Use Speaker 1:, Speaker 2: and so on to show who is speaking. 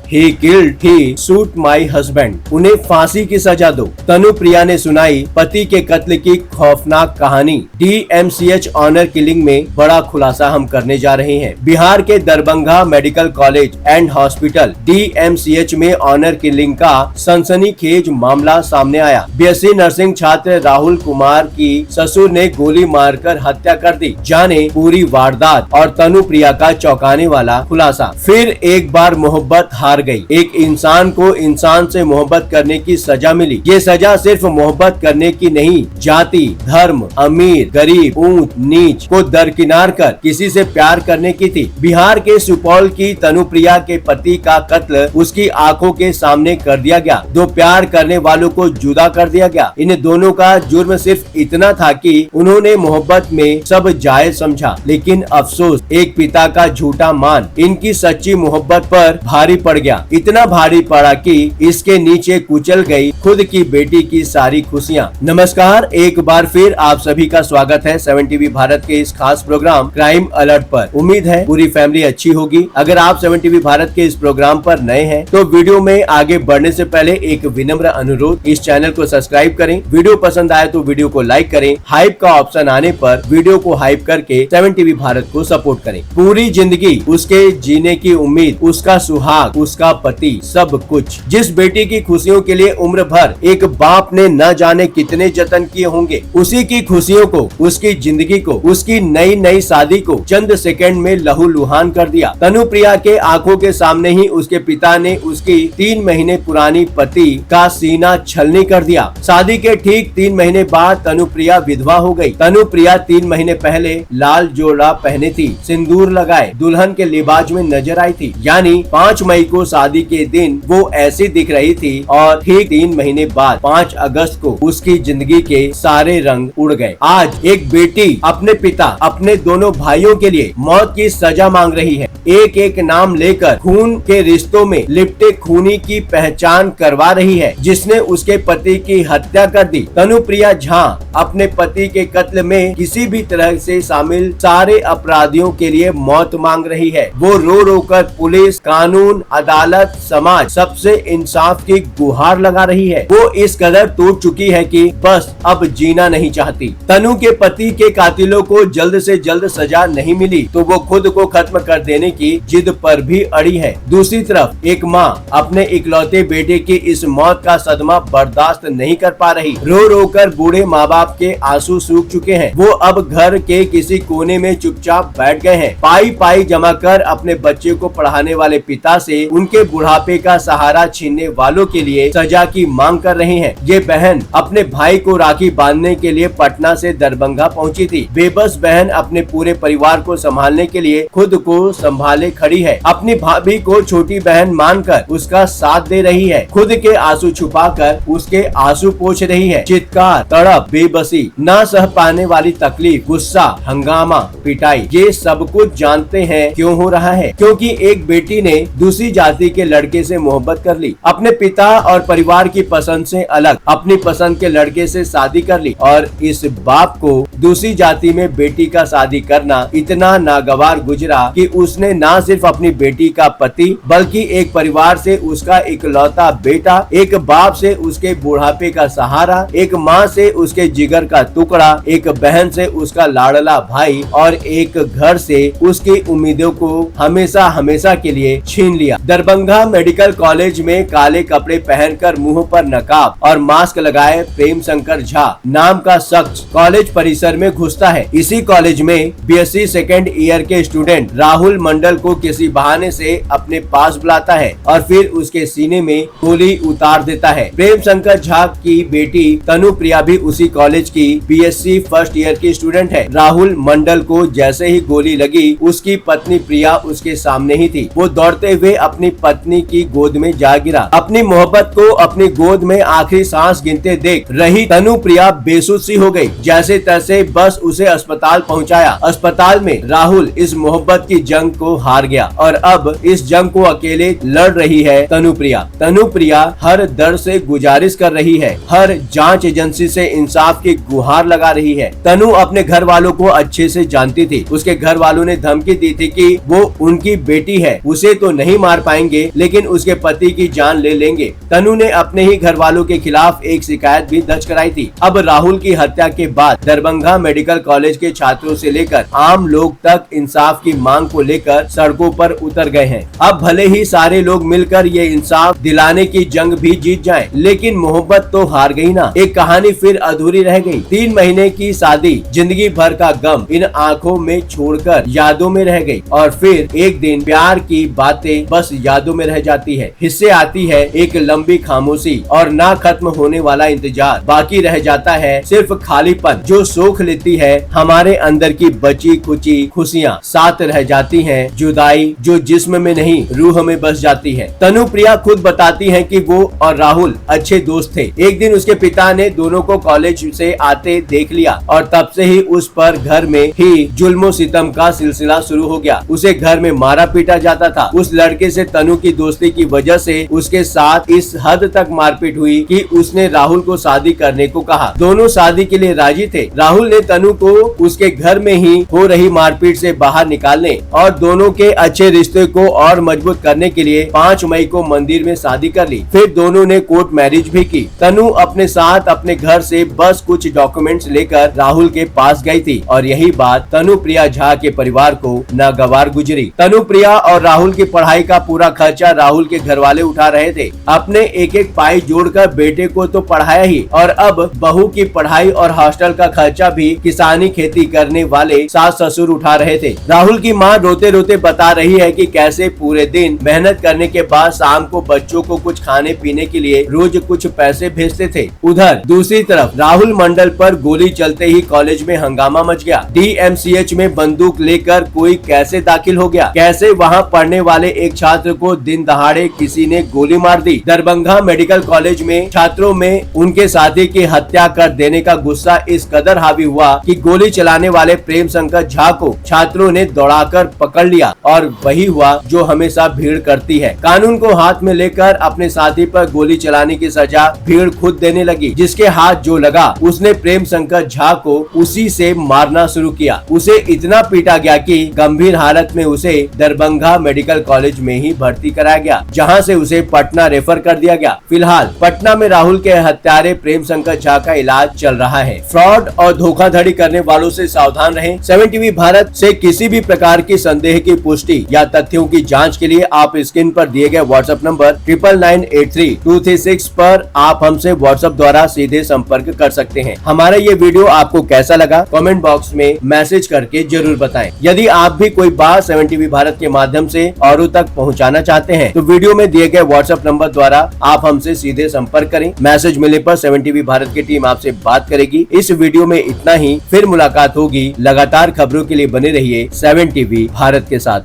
Speaker 1: He killed he shoot my husband, उन्हें फांसी की सजा दो। तनुप्रिया ने सुनाई पति के कत्ल की खौफनाक कहानी। DMCH ऑनर किलिंग में बड़ा खुलासा हम करने जा रहे हैं। बिहार के Darbhanga medical college and hospital DMCH में ऑनर किलिंग का सनसनीखेज मामला सामने आया। BSc नर्सिंग छात्र राहुल कुमार की ससुर ने गोली मारकर हत्या कर दी। जाने पूरी वारदात और तनुप्रिया का चौंकाने वाला खुलासा। फिर एक बार मोहब्बत हार गई। एक इंसान को इंसान से मोहब्बत करने की सजा मिली। ये सजा सिर्फ मोहब्बत करने की नहीं, जाति, धर्म, अमीर, गरीब, ऊंच नीच को दरकिनार कर किसी से प्यार करने की थी। बिहार के सुपौल की तनुप्रिया के पति का कत्ल उसकी आंखों के सामने कर दिया गया। दो प्यार करने वालों को जुदा कर दिया गया। इन दोनों का जुर्म सिर्फ इतना था कि उन्होंने मोहब्बत में सब जायज समझा, लेकिन अफसोस एक पिता का झूठा मान इनकी सच्ची मोहब्बत पर भारी पड़ गया। इतना भारी पड़ा कि इसके नीचे कुचल गई खुद की बेटी की सारी खुशियाँ। नमस्कार, एक बार फिर आप सभी का स्वागत है 7 TV भारत के इस खास प्रोग्राम क्राइम अलर्ट पर। उम्मीद है पूरी फैमिली अच्छी होगी। अगर आप 7 TV भारत के इस प्रोग्राम पर नए हैं तो वीडियो में आगे बढ़ने से पहले एक विनम्र अनुरोध, इस चैनल को सब्सक्राइब करें। वीडियो पसंद आए तो वीडियो को लाइक करें। हाइप का ऑप्शन आने पर वीडियो को हाइप करके 7 TV भारत को सपोर्ट करें। पूरी जिंदगी उसके जीने की उम्मीद, उसका सुहाग, उसका पति, सब कुछ। जिस बेटी की खुशियों के लिए उम्र भर एक बाप ने न जाने कितने जतन किए होंगे, उसी की खुशियों को, उसकी जिंदगी को, उसकी नई नई शादी को चंद सेकंड में लहूलुहान कर दिया। तनुप्रिया के आंखों के सामने ही उसके पिता ने उसकी 3 महीने पुरानी पति का सीना छलनी कर दिया। शादी के ठीक 3 महीने बाद तनुप्रिया विधवा हो गई। तनुप्रिया 3 महीने पहले लाल जोड़ा पहने थी, सिंदूर लगाए, दुल्हन के लिबाज में नजर आई थी। यानी 5 मई को शादी के दिन वो ऐसी दिख रही थी और ठीक 3 महीने बाद 5 अगस्त को उसकी जिंदगी के सारे रंग उड़ गए। आज एक बेटी अपने पिता, अपने दोनों भाइयों के लिए मौत की सजा मांग रही है। एक एक नाम लेकर खून के रिश्तों में लिपटे खूनी की पहचान करवा रही है, जिसने उसके पति की हत्या कर दी। तनुप्रिया झा अपने पति के कत्ल में किसी भी तरह से शामिल सारे अपराधियों के लिए मौत मांग रही है। वो रो रो कर पुलिस, कानून, अदालत, समाज सबसे इंसाफ की गुहार लगा रही है। वो इस कदर टूट चुकी है कि बस अब जीना नहीं चाहती। तनु के पति के कातिलों को जल्द से जल्द सजा नहीं मिली तो वो खुद को खत्म कर देने की जिद पर भी अड़ी है। दूसरी तरफ एक माँ अपने इकलौते बेटे की इस मौत का सदमा बर्दाश्त नहीं कर पा रही। रो रो कर बूढ़े माँ बाप के आंसू सूख चुके हैं। वो अब घर के किसी कोने में चुपचाप बैठ गए हैं। पाई पाई जमा कर अपने बच्चे को पढ़ाने वाले पिता से उनके बुढ़ापे का सहारा छीनने वालों के लिए सजा की मांग कर रहे हैं। ये बहन अपने भाई को राखी बांधने के लिए पटना से दरभंगा पहुंची थी। बेबस बहन अपने पूरे परिवार को संभालने के लिए खुद को संभाले खड़ी है। अपनी भाभी को छोटी बहन मानकर उसका साथ दे रही है। खुद के आंसू छुपाकर उसके आंसू पोंछ रही है। चित्कार, तड़प, बेबसी, ना सह पाने वाली तकलीफ, गुस्सा, हंगामा, पिटाई, ये सब कुछ जानते हैं क्यों हो रहा है? क्योंकि एक बेटी ने दूसरी जाति के लड़के से मोहब्बत कर ली, अपने पिता और परिवार की पसंद से अलग अपनी पसंद के लड़के से शादी कर ली। और इस बाप को दूसरी जाति में बेटी का शादी करना इतना नागवार गुजरा कि उसने न सिर्फ अपनी बेटी का पति बल्कि एक परिवार से उसका इकलौता बेटा, एक बाप से उसके बुढ़ापे का सहारा, एक माँ से उसके जिगर का टुकड़ा, एक बहन से उसका लाडला भाई और एक घर से उसकी उम्मीदों को हमेशा हमेशा के लिए छीन लिया। दरभंगा मेडिकल कॉलेज में काले कपड़े पहनकर मुंह पर नकाब और मास्क लगाए प्रेम शंकर झा नाम का शख्स कॉलेज परिसर में घुसता है। इसी कॉलेज में BSc सेकेंड ईयर के स्टूडेंट राहुल मंडल को किसी बहाने से अपने पास बुलाता है और फिर उसके सीने में गोली उतार देता है। प्रेम शंकर झा की बेटी तनुप्रिया भी उसी कॉलेज की BSc फर्स्ट ईयर की स्टूडेंट है। राहुल मंडल को जैसे ही गोली लगी उसकी पत्नी प्रिया उसके सामने ही थी। वो दौड़ते हुए अपनी पत्नी की गोद में जा गिरा। अपनी मोहब्बत को अपनी गोद में आखिरी सांस गिनते देख रही तनुप्रिया बेसुध सी हो गई। जैसे तैसे बस उसे अस्पताल पहुंचाया। अस्पताल में राहुल इस मोहब्बत की जंग को हार गया और अब इस जंग को अकेले लड़ रही है तनुप्रिया। तनुप्रिया हर दर से गुजारिश कर रही है, हर जांच एजेंसी से इंसाफ की गुहार लगा रही है। तनु अपने घर वालों को अच्छे से जानती थी। उसके घर वालों ने धमकी दी थी कि वो उनकी बेटी है, उसे तो नहीं मार पाएंगे पाएंगे लेकिन उसके पति की जान ले लेंगे। तनु ने अपने ही घर वालों के खिलाफ एक शिकायत भी दर्ज कराई थी। अब राहुल की हत्या के बाद दरभंगा मेडिकल कॉलेज के छात्रों से लेकर आम लोग तक इंसाफ की मांग को लेकर सड़कों पर उतर गए हैं। अब भले ही सारे लोग मिलकर ये इंसाफ दिलाने की जंग भी जीत जाएं, लेकिन मोहब्बत तो हार गई ना। एक कहानी फिर अधूरी रह गई। 3 महीने की शादी, जिंदगी भर का गम इन आंखों में छोड़कर यादों में रह गई। और फिर एक दिन प्यार की बातें बस यादों में रह जाती है। हिस्से आती है एक लंबी खामोशी और ना खत्म होने वाला इंतजार। बाकी रह जाता है सिर्फ खालीपन जो सोख लेती है हमारे अंदर की बची खुची खुशियाँ। साथ रह जाती है जुदाई जो जिस्म में नहीं रूह में बस जाती है। तनुप्रिया खुद बताती है कि वो और राहुल अच्छे दोस्त थे। एक दिन उसके पिता ने दोनों को कॉलेज से आते देख लिया और तब से ही उस पर घर में ही जुल्मो सितम का सिलसिला शुरू हो गया। उसे घर में मारा पीटा जाता था। उस लड़के से तनु की दोस्ती की वजह से उसके साथ इस हद तक मारपीट हुई कि उसने राहुल को शादी करने को कहा। दोनों शादी के लिए राजी थे। राहुल ने तनु को उसके घर में ही हो रही मारपीट से बाहर निकालने और दोनों के अच्छे रिश्ते को और मजबूत करने के लिए 5 मई को मंदिर में शादी कर ली। फिर दोनों ने कोर्ट मैरिज भी की। तनु अपने साथ अपने घर से बस कुछ डॉक्यूमेंट्स लेकर राहुल के पास गई थी और यही बात तनुप्रिया झा के परिवार को नागवार गुजरी। तनुप्रिया और राहुल की पढ़ाई का पूरा खर्चा राहुल के घर वाले उठा रहे थे। अपने एक एक पाई जोड़कर बेटे को तो पढ़ाया ही और अब बहू की पढ़ाई और हॉस्टल का खर्चा भी किसानी खेती करने वाले सास ससुर उठा रहे थे। राहुल की माँ रोते रोते बता रही है कि कैसे पूरे दिन मेहनत करने के बाद शाम को बच्चों को कुछ खाने पीने के लिए रोज कुछ पैसे भेजते थे। उधर दूसरी तरफ राहुल मंडल पर गोली चलते ही कॉलेज में हंगामा मच गया। DMCH में बंदूक लेकर कोई कैसे दाखिल हो गया, कैसे वहां पढ़ने वाले एक छात्र को दिन दहाड़े किसी ने गोली मार दी। दरभंगा मेडिकल कॉलेज में छात्रों में उनके साथी की हत्या कर देने का गुस्सा इस कदर हावी हुआ कि गोली चलाने वाले प्रेम शंकर झा को छात्रों ने दौड़ाकर पकड़ लिया। और वही हुआ जो हमेशा भीड़ करती है। कानून को हाथ में लेकर अपने साथी पर गोली चलाने की सजा भीड़ खुद देने लगी। जिसके हाथ जो लगा उसने प्रेम शंकर झा को उसी से मारना शुरू किया। उसे इतना पीटा गया कि गंभीर हालत में उसे दरभंगा मेडिकल कॉलेज में ही भर्ती कराया गया, जहां से उसे पटना रेफर कर दिया गया। फिलहाल पटना में राहुल के हत्यारे प्रेम शंकर झा का इलाज चल रहा है। फ्रॉड और धोखाधड़ी करने वालों से सावधान रहें। 7 TV भारत से किसी भी प्रकार की संदेह की पुष्टि या तथ्यों की जांच के लिए आप स्क्रीन पर दिए गए व्हाट्सएप नंबर 99983236 पर आप हमसे व्हाट्सएप द्वारा सीधे संपर्क कर सकते हैं। हमारा ये वीडियो आपको कैसा लगा कमेंट बॉक्स में मैसेज करके जरूर बताएं। यदि आप भी कोई बात 7 TV भारत के माध्यम से औरों तक पहुंचाना चाहते हैं तो वीडियो में दिए गए व्हाट्सएप नंबर द्वारा आप हमसे सीधे संपर्क करें। मैसेज मिलने पर 7 TV भारत की टीम आपसे बात करेगी। इस वीडियो में इतना ही, फिर मुलाकात होगी। लगातार खबरों के लिए बने रहिए 7 TV भारत के साथ।